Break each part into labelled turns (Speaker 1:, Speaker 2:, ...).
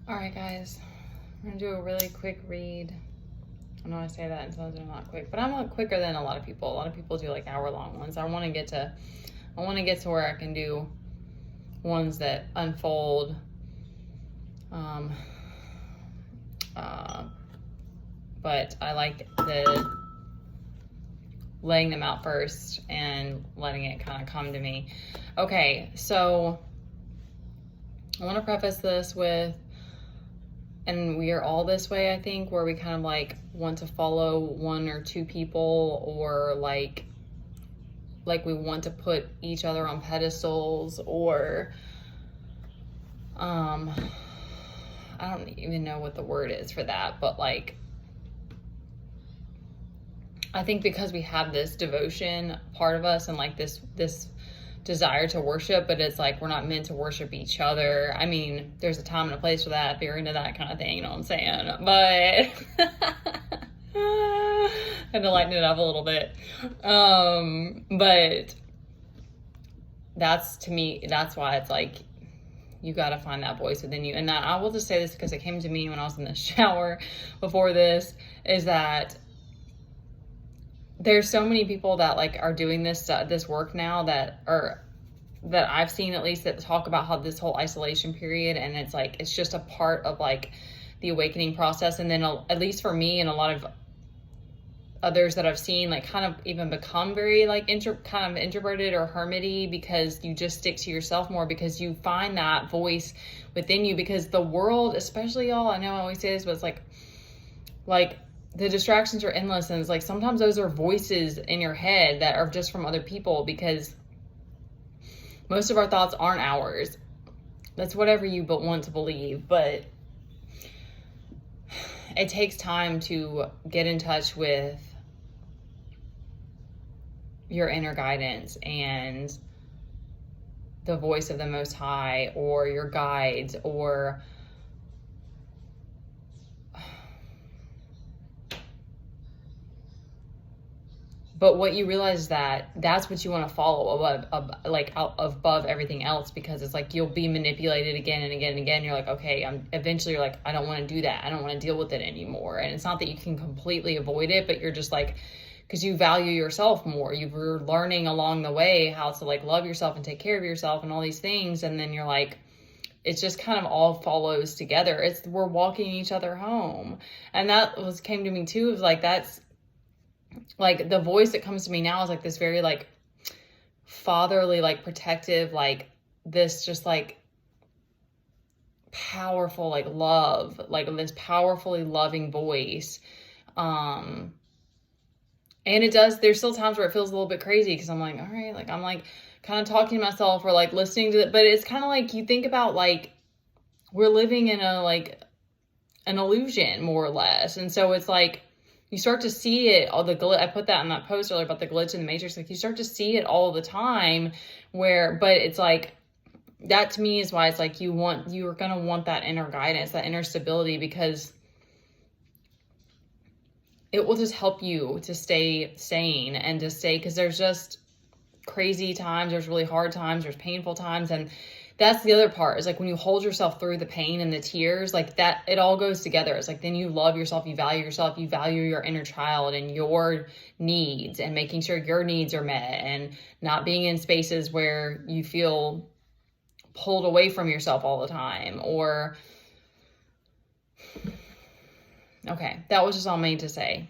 Speaker 1: All right, guys, I'm gonna do a really quick read. I know I say that and sometimes they're not quick, but I'm a lot quicker than a lot of people. A lot of people do like hour-long ones. I want to get to where I can do ones that unfold. Um, uh, but I like the laying them out first and letting it kind of come to me. Okay, so I want to preface this with, and we are all this way, I think, where we kind of like want to follow one or two people, or like we want to put each other on pedestals, or I don't even know what the word is for that, but like I think because we have this devotion part of us and like this desire to worship, but it's like we're not meant to worship each other. I mean, there's a time and a place for that if you're into that kind of thing, you know what I'm saying? But I had to lighten it up a little bit. But that's, to me, that's why it's like you got to find that voice within you. And that, I will just say this because it came to me when I was in the shower before this, is that there's so many people that like are doing this work now that I've seen, at least, that talk about how this whole isolation period, and it's like it's just a part of like the awakening process. And then at least for me and a lot of others that I've seen, like kind of even become very like kind of introverted or hermity, because you just stick to yourself more, because you find that voice within you. Because the world, especially, y'all, I know I always say this, but it's like the distractions are endless, and it's like sometimes those are voices in your head that are just from other people, because most of our thoughts aren't ours. That's whatever you want to believe, but it takes time to get in touch with your inner guidance and the voice of the Most High, or your guides, or but what you realize is that that's what you want to follow above everything else, because it's like you'll be manipulated again and again and again. You're like, okay, eventually you're like, I don't want to do that. I don't want to deal with it anymore. And it's not that you can completely avoid it, but you're just like, because you value yourself more. You're learning along the way how to like love yourself and take care of yourself and all these things. And then you're like, it's just kind of all follows together. We're walking each other home. And that came to me too. It was like, that's like the voice that comes to me now is like this very like fatherly, like protective, like this just like powerful, like love, like this powerfully loving voice. And there's still times where it feels a little bit crazy, because I'm like, all right, like I'm like kind of talking to myself or like listening to it, but it's kind of like you think about like we're living in an illusion, more or less. And so it's like you start to see it, I put that in that post earlier about the glitch in the matrix. Like you start to see it all the time, but it's like, that to me is why it's like you're going to want that inner guidance, that inner stability, because it will just help you to stay sane and to stay, because there's just crazy times, there's really hard times, there's painful times. And that's the other part, is like when you hold yourself through the pain and the tears, like that, it all goes together. It's like then you love yourself, you value your inner child and your needs, and making sure your needs are met, and not being in spaces where you feel pulled away from yourself all the time. Or okay, that was just all made to say,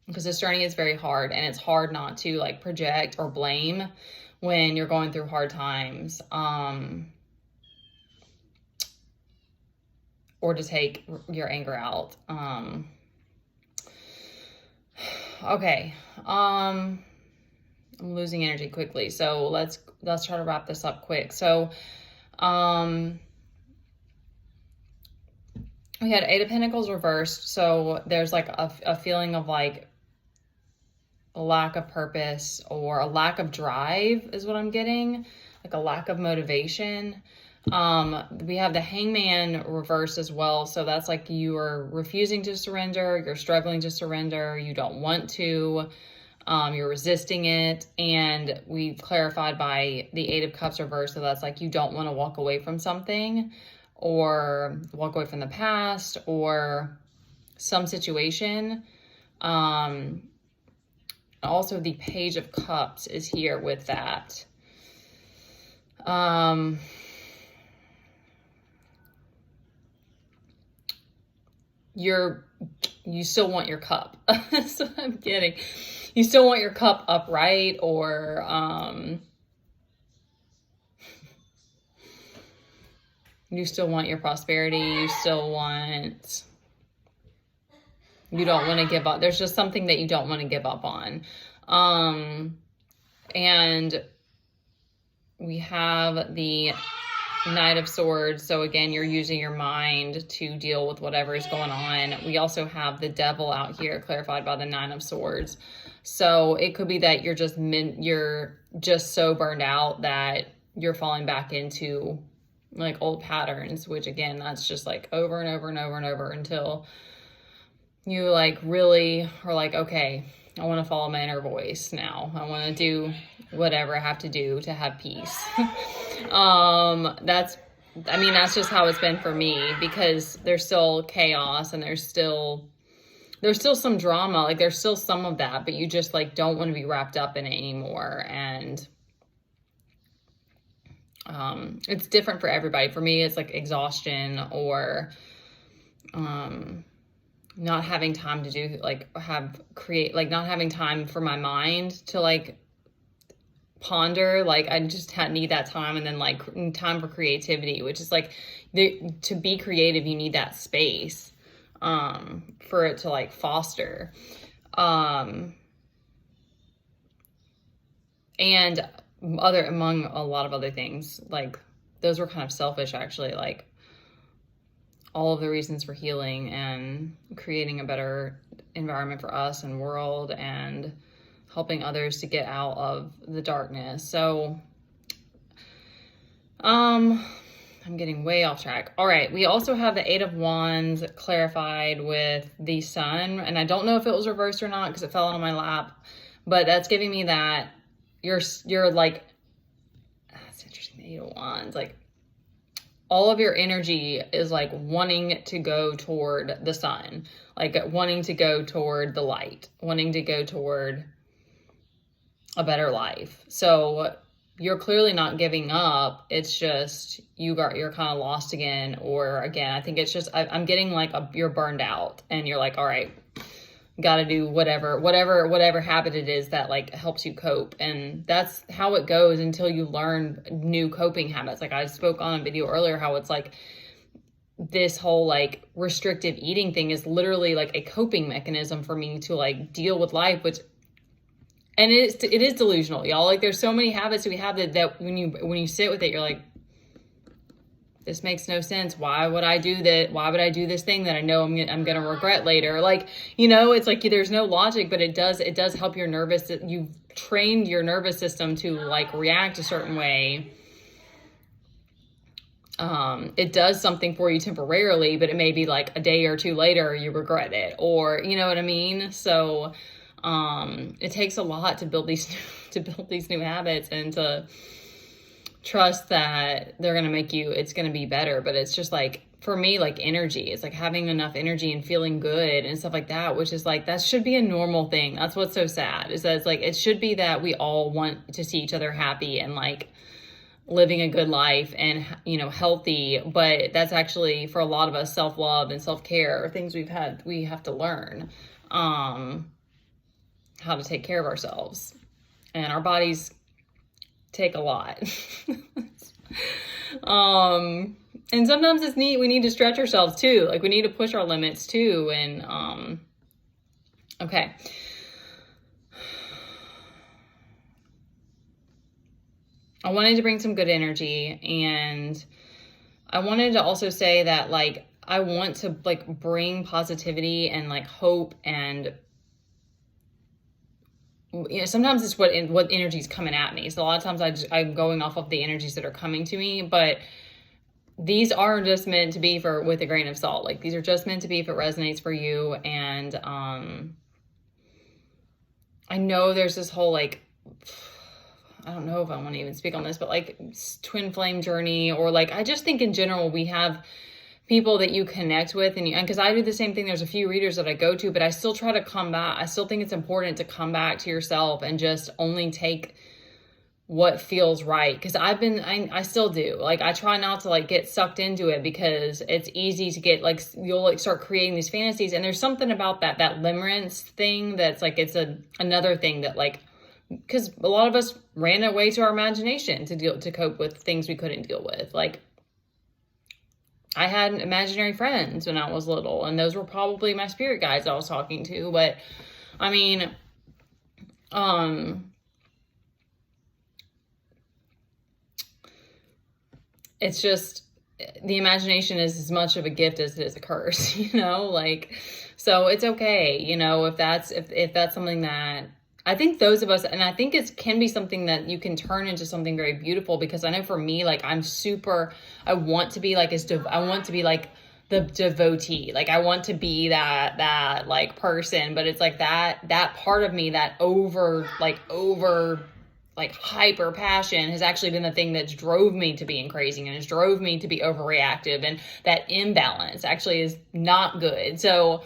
Speaker 1: because this journey is very hard, and it's hard not to like project or blame when you're going through hard times, or to take your anger out. Okay. I'm losing energy quickly, so let's try to wrap this up quick. So, we had Eight of Pentacles reversed. So there's like a feeling of like a lack of purpose, or a lack of drive is what I'm getting, like a lack of motivation. We have the Hangman reversed as well. So that's like you are refusing to surrender, you're struggling to surrender, you don't want to, you're resisting it. And we've clarified by the Eight of Cups reversed. So that's like you don't want to walk away from something, or walk away from the past or some situation. Also the Page of Cups is here with that. You still want your cup. That's what I'm getting. You still want your cup upright, or you still want your prosperity. You don't want to give up. There's just something that you don't want to give up on. And we have the Knight of Swords. So again, you're using your mind to deal with whatever is going on. We also have the Devil out here, clarified by the Nine of Swords. So it could be that you're just so burned out that you're falling back into like old patterns, which again, that's just like over and over and over and over until you like really are like, okay, I want to follow my inner voice now. I want to do whatever I have to do to have peace. That's just how it's been for me, because there's still chaos and there's still some drama. Like there's still some of that, but you just like don't want to be wrapped up in it anymore. And it's different for everybody. For me, it's like exhaustion or not having time to do not having time for my mind to like ponder. Like I just need that time, and then like time for creativity, which is like to be creative, you need that space for it to like foster. And among a lot of other things, like those were kind of selfish actually, like all of the reasons for healing and creating a better environment for us and world and helping others to get out of the darkness. So, I'm getting way off track. All right. We also have the Eight of Wands clarified with the Sun. And I don't know if it was reversed or not because it fell on my lap, but that's giving me that you're like, that's interesting. The Eight of Wands, like all of your energy is like wanting to go toward the sun, like wanting to go toward the light, wanting to go toward a better life. So you're clearly not giving up. It's just you're kind of lost again. Or again, I think it's just I'm getting like you're burned out and you're like, all right, got to do whatever habit it is that like helps you cope. And that's how it goes until you learn new coping habits. Like I spoke on a video earlier how it's like this whole like restrictive eating thing is literally like a coping mechanism for me to like deal with life, and it is delusional, y'all. Like there's so many habits we have that when you sit with it, you're like, this makes no sense. Why would I do that? Why would I do this thing that I know I'm going to regret later? Like, it's like there's no logic, but it does help your you've trained your nervous system to like react a certain way. It does something for you temporarily, but it may be like a day or two later you regret it, or you know what I mean? So, it takes a lot to build these new habits and to trust that they're going to it's going to be better. But it's just like, for me, like energy, it's like having enough energy and feeling good and stuff like that, which is like, that should be a normal thing. That's what's so sad, is that it's like, it should be that we all want to see each other happy and like living a good life and, healthy. But that's actually, for a lot of us, self-love and self-care are things we have to learn, how to take care of ourselves, and our bodies take a lot. And sometimes we need to stretch ourselves too. Like we need to push our limits too. And, okay. I wanted to bring some good energy, and I wanted to also say that like, I want to like bring positivity and like hope, and sometimes it's what energy is coming at me. So a lot of times I'm going off of the energies that are coming to me, but these are just meant to be with a grain of salt. Like these are just meant to be if it resonates for you. And I know there's this whole like, I don't know if I want to even speak on this, but like twin flame journey, or like, I just think in general, we have people that you connect with, and because I do the same thing. There's a few readers that I go to, but I still try to come back. I still think it's important to come back to yourself and just only take what feels right. Because I still do. Like, I try not to like get sucked into it, because it's easy to get like, you'll like start creating these fantasies. And there's something about that limerence thing that's like, it's another thing that like, because a lot of us ran away to our imagination to cope with things we couldn't deal with. Like, I had imaginary friends when I was little, and those were probably my spirit guides I was talking to. But I mean, it's just, the imagination is as much of a gift as it is a curse, like, so it's okay, if that's something that I think those of us, and I think it can be something that you can turn into something very beautiful, because I know for me, like, I want to be like, I want to be like the devotee. Like, I want to be that like person, but it's like that part of me, that over hyper passion has actually been the thing that's drove me to being crazy, and has drove me to be overreactive, and that imbalance actually is not good. So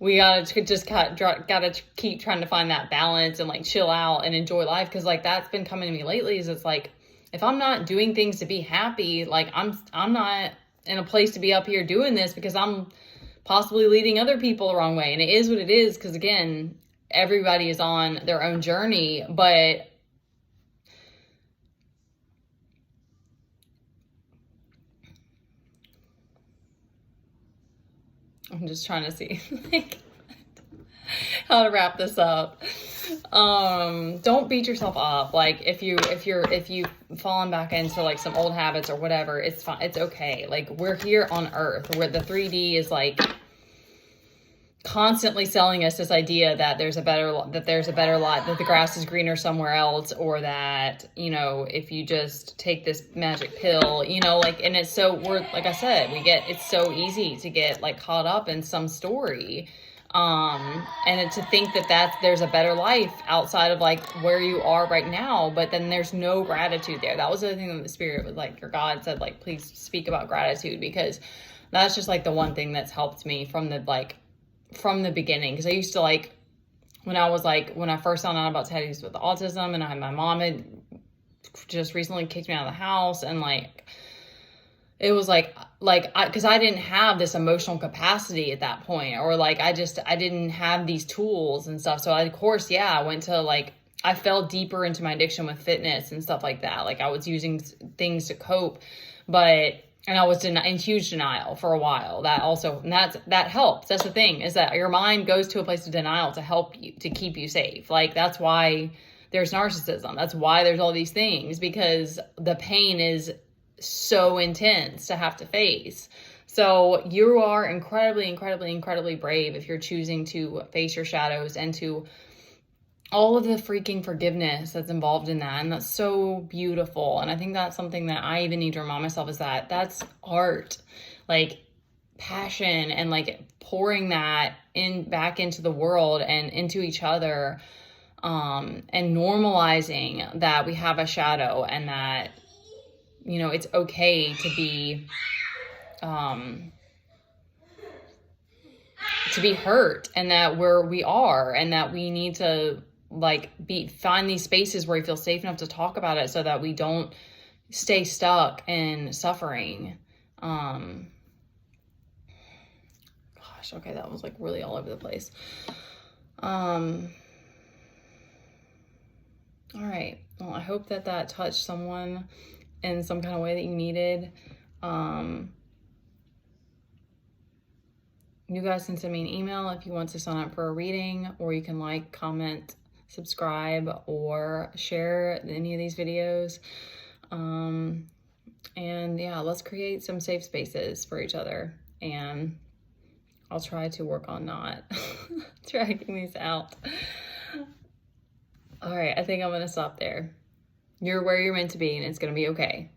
Speaker 1: we gotta keep trying to find that balance and like chill out and enjoy life. Cause like, that's been coming to me lately, is it's like, if I'm not doing things to be happy, like I'm not in a place to be up here doing this, because I'm possibly leading other people the wrong way. And it is what it is. Cause again, everybody is on their own journey, but I'm just trying to see like how to wrap this up. Don't beat yourself up. Like, if you've fallen back into like some old habits or whatever, it's fine. It's okay. Like, we're here on Earth, where the 3D is like constantly selling us this idea that there's a better life, that the grass is greener somewhere else, or that, if you just take this magic pill, like, and it's so, like I said, it's so easy to get like caught up in some story. And to think that there's a better life outside of like where you are right now, but then there's no gratitude there. That was the thing that the spirit was like, your God said, like, please speak about gratitude, because that's just like the one thing that's helped me from the beginning. Cause I used to like, when I first found out about Teddy's with autism, and my mom had just recently kicked me out of the house, and like, it was cause I didn't have this emotional capacity at that point, or like, I didn't have these tools and stuff. So I went to like, I fell deeper into my addiction with fitness and stuff like that. Like, I was using things to cope, and I was in huge denial for a while. That helps. That's the thing, is that your mind goes to a place of denial to help you, to keep you safe. Like, that's why there's narcissism. That's why there's all these things, because the pain is so intense to have to face. So you are incredibly, incredibly, incredibly brave if you're choosing to face your shadows, and to all of the freaking forgiveness that's involved in that. And that's so beautiful. And I think that's something that I even need to remind myself, is that that's art, like passion, and like pouring that back into the world and into each other, and normalizing that we have a shadow, and that, it's okay to be hurt, and that we are, and that we need to like find these spaces where we feel safe enough to talk about it, so that we don't stay stuck in suffering. Gosh, okay, that was like really all over the place. All right. Well, I hope that touched someone in some kind of way that you needed. You guys can send me an email if you want to sign up for a reading, or you can like, comment, subscribe, or share any of these videos. And yeah, let's create some safe spaces for each other, and I'll try to work on not dragging these out. All right, I think I'm gonna stop there. You're where you're meant to be, and it's gonna be okay.